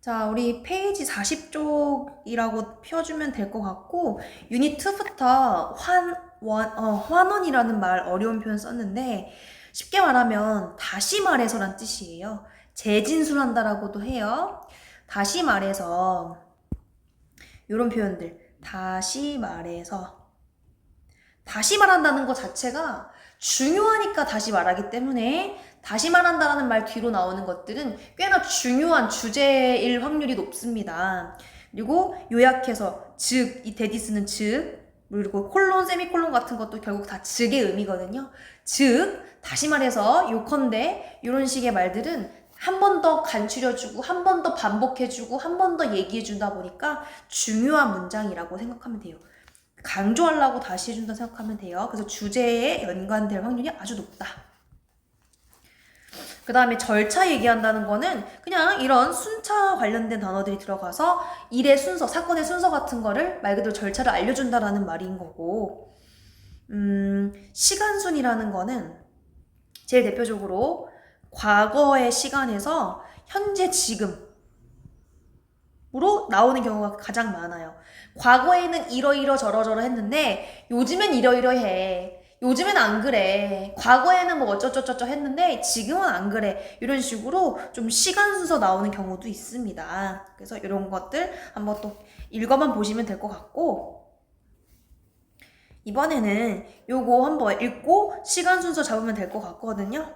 자, 우리 페이지 40쪽이라고 펴주면 될 것 같고, 유닛 2부터 환원이라는 말 어려운 표현 썼는데, 쉽게 말하면 다시 말해서란 뜻이에요. 재진술한다라고도 해요. 다시 말해서, 이런 표현들. 다시 말해서. 다시 말한다는 것 자체가 중요하니까 다시 말하기 때문에 다시 말한다라는 말 뒤로 나오는 것들은 꽤나 중요한 주제일 확률이 높습니다. 그리고 요약해서 즉, 이 데디스는 즉, 그리고 콜론, 세미콜론 같은 것도 결국 다 즉의 의미거든요. 즉, 다시 말해서 요컨대 이런 식의 말들은 한 번 더 간추려주고 한 번 더 반복해주고 한 번 더 얘기해준다 보니까 중요한 문장이라고 생각하면 돼요. 강조하려고 다시 해준다 생각하면 돼요. 그래서 주제에 연관될 확률이 아주 높다. 그 다음에 절차 얘기한다는 거는 그냥 이런 순차 관련된 단어들이 들어가서 일의 순서, 사건의 순서 같은 거를 말 그대로 절차를 알려준다라는 말인 거고, 시간순이라는 거는 제일 대표적으로 과거의 시간에서 현재 지금으로 나오는 경우가 가장 많아요. 과거에는 이러이러 저러저러 했는데 요즘엔 이러이러해. 요즘엔 안 그래. 과거에는 뭐 어쩌저쩌저 했는데 지금은 안 그래. 이런 식으로 좀 시간 순서 나오는 경우도 있습니다. 그래서 이런 것들 한번 또 읽어만 보시면 될 것 같고, 이번에는 요거 한번 읽고 시간 순서 잡으면 될 것 같거든요.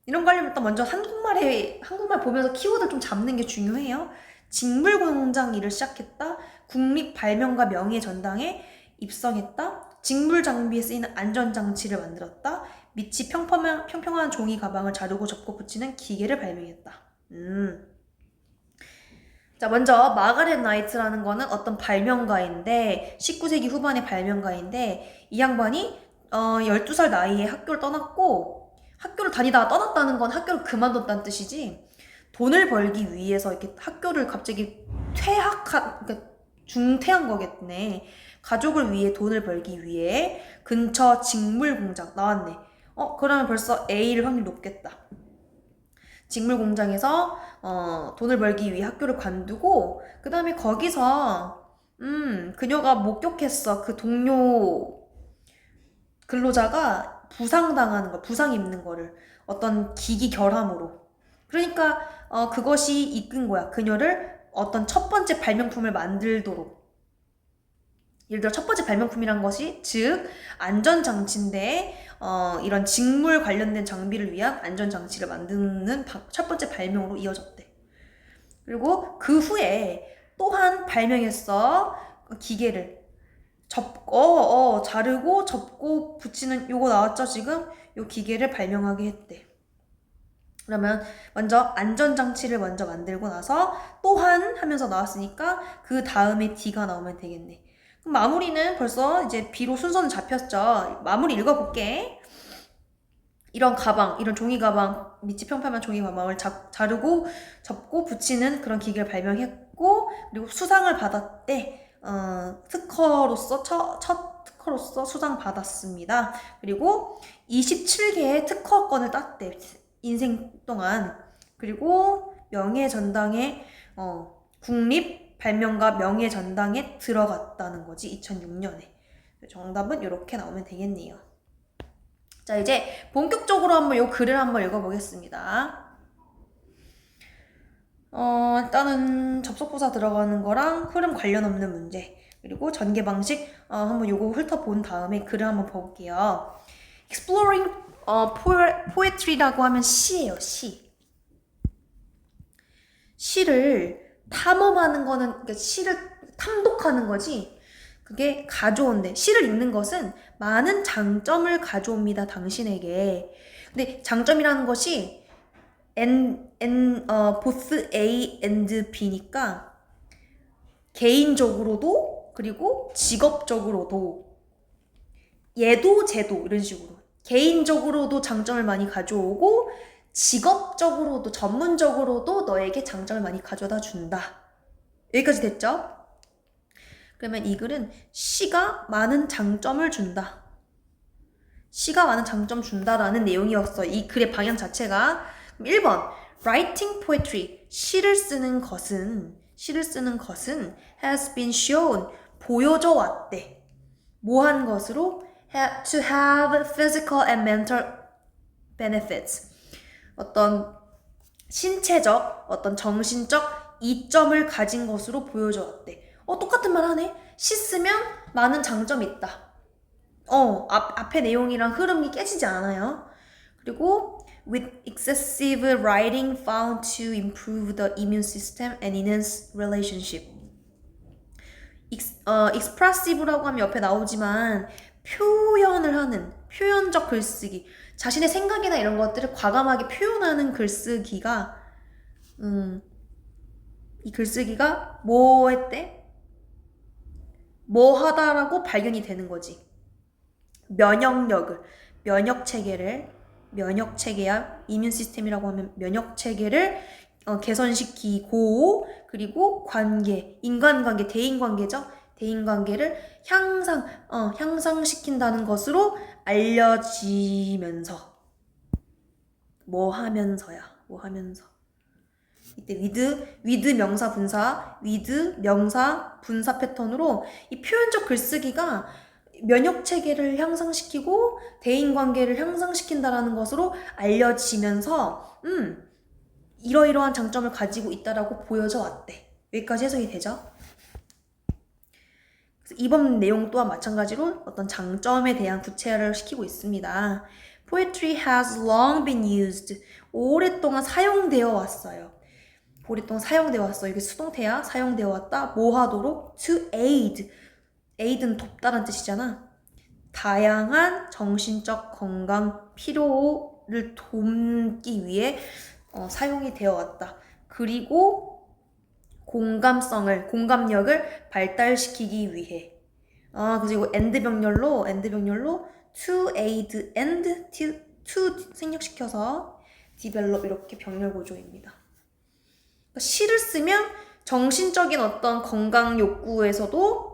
이런 거 하려면 일단 먼저 한국말 보면서 키워드 좀 잡는 게 중요해요. 직물공장 일을 시작했다. 국립발명가 명예 전당에 입성했다. 직물 장비에 쓰이는 안전장치를 만들었다. 밑이 평평한 종이 가방을 자르고 접고 붙이는 기계를 발명했다. 자, 먼저 마가렛 나이트라는 거는 어떤 발명가인데 19세기 후반의 발명가인데 이 양반이 12살 나이에 학교를 떠났고, 학교를 다니다가 떠났다는 건 학교를 그만뒀다는 뜻이지, 돈을 벌기 위해서 이렇게 학교를 갑자기 그러니까 중퇴한 거겠네. 가족을 위해 돈을 벌기 위해 근처 직물 공장 나왔네. 그러면 벌써 A일 확률이 높겠다. 직물 공장에서 돈을 벌기 위해 학교를 관두고, 그 다음에 거기서 그녀가 목격했어. 그 동료 근로자가 부상 입는 거를 어떤 기기 결함으로. 그러니까 그것이 이끈 거야. 그녀를 어떤 첫 번째 발명품을 만들도록. 예를 들어 첫 번째 발명품이란 것이 즉 안전장치인데 이런 직물 관련된 장비를 위한 안전장치를 만드는 첫 번째 발명으로 이어졌대. 그리고 그 후에 또한 발명했어. 기계를 자르고 접고 붙이는 요거 나왔죠 지금? 요 기계를 발명하게 했대. 그러면 먼저 안전장치를 먼저 만들고 나서 또한 하면서 나왔으니까 그 다음에 D가 나오면 되겠네. 그럼 마무리는 벌써 이제 B로 순서는 잡혔죠. 마무리 읽어볼게. 이런 가방, 이런 종이 가방, 밑이 평평한 종이 가방을 자르고 접고 붙이는 그런 기계를 발명했고, 그리고 수상을 받았대. 특허로서 첫 특허로서 수상 받았습니다. 그리고 27개의 특허권을 땄대. 인생 동안. 그리고 명예전당에 국립 발명가 명예전당에 들어갔다는 거지. 2006년에. 정답은 이렇게 나오면 되겠네요. 자, 이제 본격적으로 한번 이 글을 한번 읽어보겠습니다. 일단은 접속부사 들어가는 거랑 흐름 관련 없는 문제, 그리고 전개 방식 한번 요거 훑어본 다음에 글을 한번 볼게요. Exploring poetry라고 하면 시예요, 시. 시를 탐험하는 거는, 그러니까 시를 탐독하는 거지. 그게 가져온대. 시를 읽는 것은 많은 장점을 가져옵니다, 당신에게. 근데 장점이라는 것이 both A and B니까 개인적으로도 그리고 직업적으로도, 얘도 쟤도 이런 식으로 개인적으로도 장점을 많이 가져오고 직업적으로도 전문적으로도 너에게 장점을 많이 가져다 준다. 여기까지 됐죠? 그러면 이 글은 시가 많은 장점을 준다. 시가 많은 장점 준다라는 내용이었어. 이 글의 방향 자체가. 그럼 1번 Writing poetry, 시를 쓰는 것은 has been shown, 보여져 왔대. 뭐한 것으로? To have physical and mental benefits. 어떤 신체적, 어떤 정신적 이점을 가진 것으로 보여져 왔대. 똑같은 말 하네. 시 쓰면 많은 장점이 있다. 앞에 내용이랑 흐름이 깨지지 않아요. 그리고 with excessive writing found to improve the immune system and enhance relationship. expressive라고 하면 옆에 나오지만 표현을 하는 표현적 글쓰기, 자신의 생각이나 이런 것들을 과감하게 표현하는 글쓰기가 이 글쓰기가 뭐 했대? 뭐 하다라고 발견이 되는 거지. 면역체계야 이뮨 시스템이라고 하면 면역체계를 개선시키고, 그리고 인간관계, 대인관계죠. 대인관계를 향상시킨다는 것으로 알려지면서 뭐 하면서 이때 with 명사 분사 패턴으로 이 표현적 글쓰기가 면역체계를 향상시키고 대인관계를 향상시킨다라는 것으로 알려지면서 이러이러한 장점을 가지고 있다라고 보여져 왔대. 여기까지 해석이 되죠? 그래서 이번 내용 또한 마찬가지로 어떤 장점에 대한 구체화를 시키고 있습니다. Poetry has long been used. 오랫동안 사용되어 왔어요. 이게 수동태야. 사용되어 왔다. 뭐 하도록? To aid. aid는 돕다라는 뜻이잖아. 다양한 정신적 건강 필요를 돕기 위해 사용이 되어 왔다. 그리고 공감력을 발달시키기 위해. 그래서 이거 end 병렬로 to aid and to 생략시켜서 develop 이렇게 병렬 구조입니다. 그러니까 시를 쓰면 정신적인 어떤 건강 욕구에서도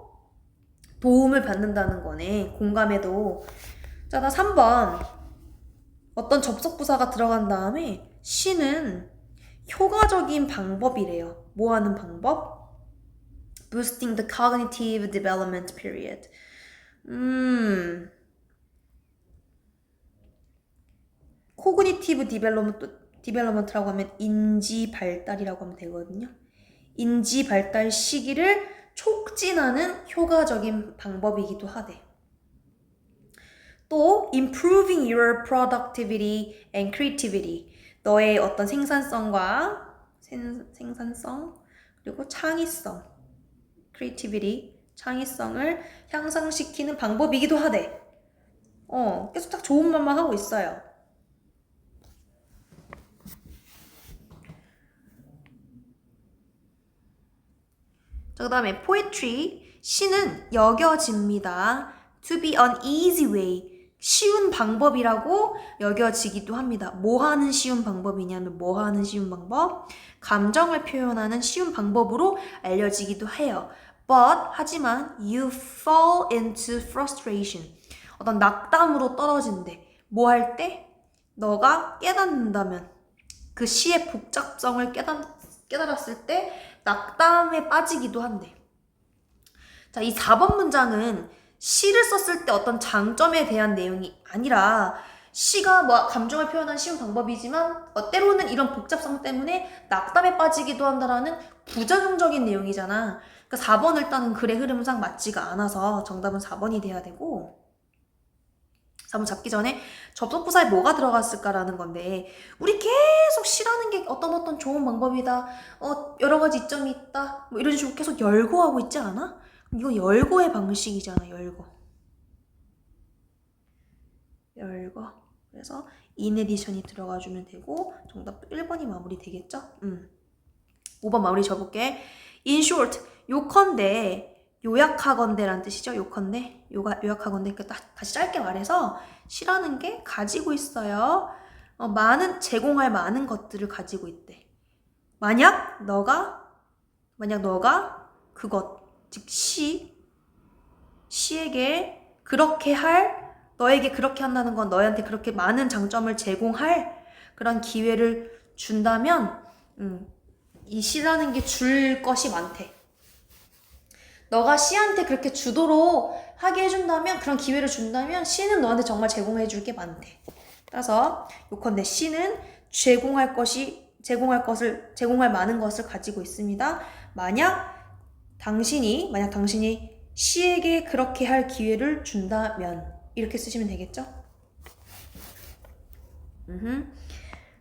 도움을 받는다는 거네. 공감에도. 자, 나 3번. 어떤 접속부사가 들어간 다음에 시는 효과적인 방법이래요. 뭐 하는 방법? Boosting the cognitive development period. cognitive development라고 하면 인지 발달이라고 하면 되거든요. 인지 발달 시기를 촉진하는 효과적인 방법이기도 하대. 또 improving your productivity and creativity. 너의 어떤 생산성 그리고 창의성, creativity, 창의성을 향상시키는 방법이기도 하대. 계속 딱 좋은 말만 하고 있어요. 자, 그 다음에 poetry, 시는 여겨집니다. To be an easy way, 쉬운 방법이라고 여겨지기도 합니다. 뭐 하는 쉬운 방법이냐면 뭐 하는 쉬운 방법? 감정을 표현하는 쉬운 방법으로 알려지기도 해요. But, 하지만 you fall into frustration. 어떤 낙담으로 떨어진대. 뭐 할 때? 너가 깨닫는다면, 그 시의 복잡성을 깨달았을 때 낙담에 빠지기도 한대. 자, 이 4번 문장은 시를 썼을 때 어떤 장점에 대한 내용이 아니라 시가 뭐 감정을 표현하는 쉬운 방법이지만 때로는 이런 복잡성 때문에 낙담에 빠지기도 한다라는 부정적인 내용이잖아. 그러니까 4번을 일단은 글의 흐름상 맞지가 않아서 정답은 4번이 돼야 되고, 4번 잡기 전에 접속부사에 뭐가 들어갔을까라는 건데, 우리 계속 시라는 게 어떤 좋은 방법이다, 여러 가지 이점이 있다, 뭐 이런 식으로 계속 열거하고 있지 않아? 이거 열거의 방식이잖아. 열거. 그래서 in addition이 들어가주면 되고 정답 1번이 마무리 되겠죠? 5번 마무리 줘볼게. In short, 요약하건대라는 뜻이죠. 요약하건대. 다시 짧게 말해서 시라는 게 가지고 있어요. 제공할 많은 것들을 가지고 있대. 만약 너가 그것, 즉 시에게 너에게 그렇게 한다는 건 너희한테 그렇게 많은 장점을 제공할 그런 기회를 준다면 이 C라는 게 줄 것이 많대. 너가 C한테 그렇게 주도록 하게 해준다면, 그런 기회를 준다면 C는 너한테 정말 제공해줄 게 많대. 따라서 요컨대 C는 제공할 많은 것을 가지고 있습니다. 만약 당신이 C에게 그렇게 할 기회를 준다면, 이렇게 쓰시면 되겠죠?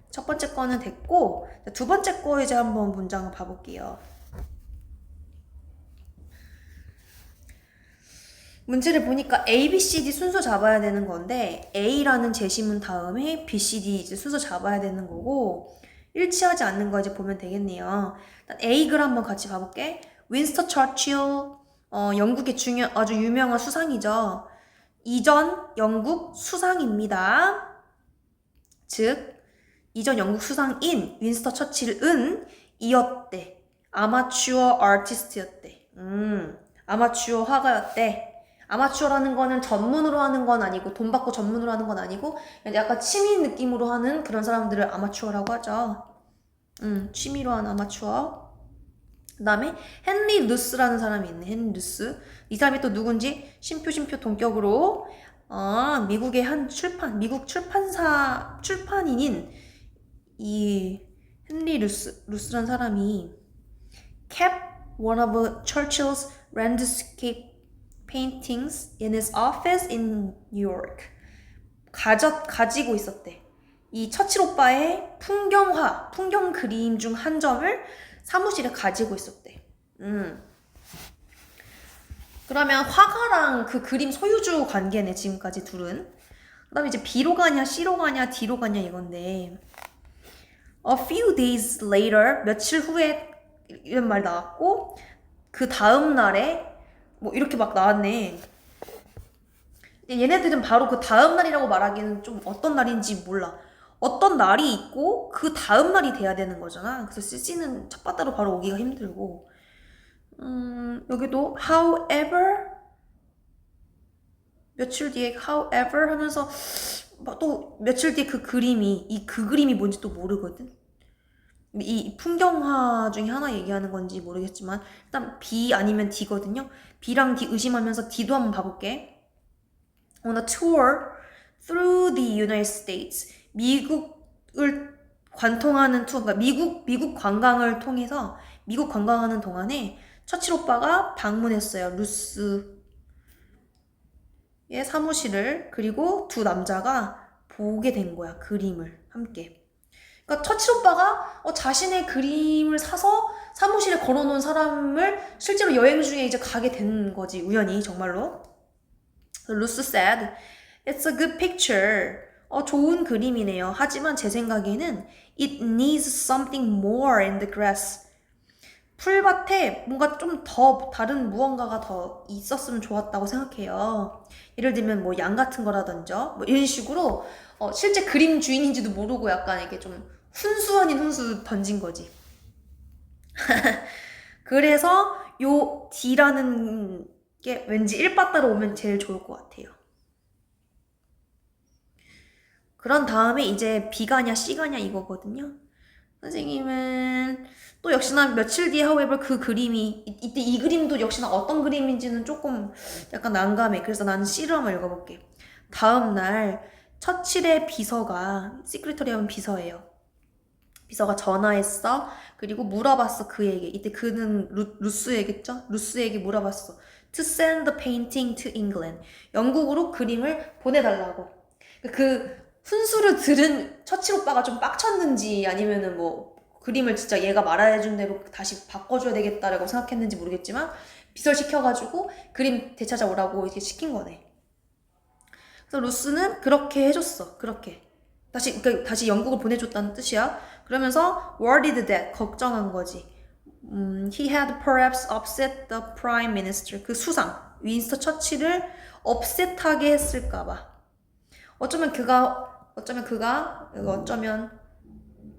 첫 번째 거는 됐고, 두 번째 거 이제 한번 문장을 봐볼게요. 문제를 보니까 A, B, C, D 순서 잡아야 되는 건데 A라는 제시문 다음에 B, C, D 이제 순서 잡아야 되는 거고 일치하지 않는 거 이제 보면 되겠네요. 일단 A 글 한번 같이 봐볼게. 윈스턴 처칠, 영국의 아주 유명한 수상이죠. 이전 영국 수상입니다. 즉 이전 영국 수상인 윈스턴 처칠은 이었대. 아마추어 아티스트였대. 아마추어 화가였대. 아마추어라는 거는 전문으로 하는 건 아니고 돈 받고 전문으로 하는 건 아니고 약간 취미 느낌으로 하는 그런 사람들을 아마추어라고 하죠. 취미로 하는 아마추어. 그 다음에 헨리 루스라는 사람이 있네. 헨리 루스. 이 사람이 또 누군지 심표 동격으로 미국의 한 미국 출판인인 이 헨리 루스라는 사람이 kept one of Churchill's landscape paintings in his office in New York. 가지고 있었대. 이 처칠 오빠의 풍경 그림 중 한 점을 사무실에 가지고 있었대. 그러면 화가랑 그 그림 소유주 관계네, 지금까지 둘은. 그 다음에 이제 B로 가냐, C로 가냐, D로 가냐 이건데. A few days later, 며칠 후에 이런 말 나왔고, 그 다음 날에 뭐 이렇게 막 나왔네. 얘네들은 바로 그 다음 날이라고 말하기는 좀 어떤 날인지 몰라. 어떤 날이 있고 그 다음 날이 돼야 되는 거잖아. 그래서 CC는 첫 바다로 바로 오기가 힘들고. 여기도 however 며칠 뒤에 however 하면서 또 며칠 뒤에 그 그림이 뭔지 또 모르거든. 이 풍경화 중에 하나 얘기하는 건지 모르겠지만 일단 B 아니면 D거든요. B랑 D 의심하면서 D도 한번 봐볼게. On a tour through the United States. 미국을 관통하는 투어, 그러니까 미국 관광을 통해서 미국 관광하는 동안에 처칠 오빠가 방문했어요. 루스의 사무실을. 그리고 두 남자가 보게 된 거야. 그림을 함께. 그러니까 처칠 오빠가 자신의 그림을 사서 사무실에 걸어놓은 사람을 실제로 여행 중에 이제 가게 된 거지. 우연히 정말로. 루스 said, It's a good picture. 좋은 그림이네요. 하지만 제 생각에는 It needs something more in the grass. 풀밭에 뭔가 좀 더 다른 무언가가 더 있었으면 좋았다고 생각해요. 예를 들면 뭐 양 같은 거라든지 뭐 이런 식으로 실제 그림 주인인지도 모르고 약간 이렇게 좀 훈수 아닌 훈수 던진 거지. 그래서 요 D라는 게 왠지 1바따로 오면 제일 좋을 것 같아요. 그런 다음에 이제 B가냐 C가냐 이거거든요. 선생님은 또 역시나 며칠 뒤에 however 그 그림이 이때 이 그림도 역시나 어떤 그림인지는 조금 약간 난감해. 그래서 나는 C를 한번 읽어볼게. 다음날 처칠의 비서가 시크리터리 하면 비서예요. 비서가 전화했어. 그리고 물어봤어 그에게. 이때 그는 루스에겠죠? 루스에게 물어봤어. To send the painting to England. 영국으로 그림을 보내달라고. 그 훈수를 들은 처칠 오빠가 좀 빡쳤는지 아니면은 뭐 그림을 진짜 얘가 말해준 대로 다시 바꿔줘야 되겠다라고 생각했는지 모르겠지만 비설시켜가지고 그림 되찾아오라고 이렇게 시킨 거네. 그래서 루스는 그렇게 해줬어. 그렇게. 그러니까 다시 영국을 보내줬다는 뜻이야. 그러면서 worried that 걱정한 거지. He had perhaps upset the prime minister. 그 수상 윈스턴 처칠을 upset하게 했을까봐.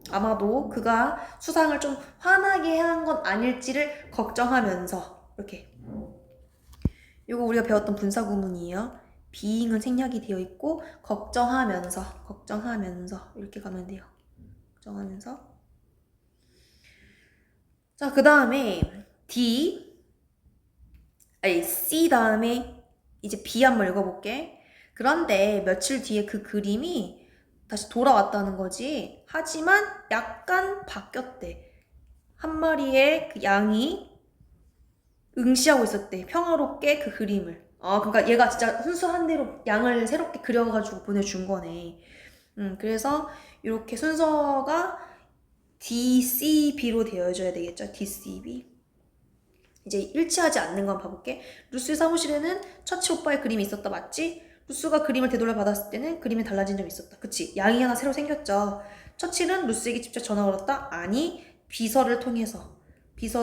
아마도 그가 수상을 좀 화나게 한 건 아닐지를 걱정하면서. 이렇게. 이거 우리가 배웠던 분사구문이에요. being은 생략이 되어 있고 걱정하면서 이렇게 가면 돼요. 걱정하면서. 자, 그 다음에 C 다음에 이제 B 한번 읽어볼게. 그런데 며칠 뒤에 그 그림이 다시 돌아왔다는 거지. 하지만 약간 바뀌었대. 한 마리의 그 양이 응시하고 있었대. 평화롭게 그 그림을. 그러니까 얘가 진짜 순수한 대로 양을 새롭게 그려가지고 보내준 거네. 그래서 이렇게 순서가 DCB로 되어줘야 되겠죠. DCB. 이제 일치하지 않는 건 봐볼게. 루스의 사무실에는 처치 오빠의 그림이 있었다. 맞지? 루스가 그림을 되돌려 받았을 때는 그림에 달라진 점이 있었다. 그치? 양이 하나 새로 생겼죠. 처치는 루스에게 직접 전화 걸었다? 아니, 비서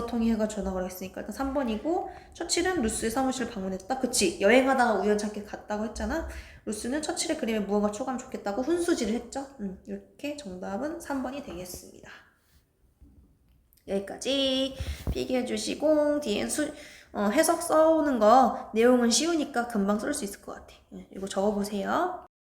통해가 전화 걸었으니까 일단 3번이고, 처치는 루스의 사무실을 방문했다. 그치? 여행하다가 우연찮게 갔다고 했잖아. 루스는 처칠의 그림에 무언가 초과하면 좋겠다고 훈수질을 했죠. 이렇게 정답은 3번이 되겠습니다. 여기까지 필기해 주시고 뒤엔 해석 써오는 거 내용은 쉬우니까 금방 쓸 수 있을 것 같아. 이거 적어보세요.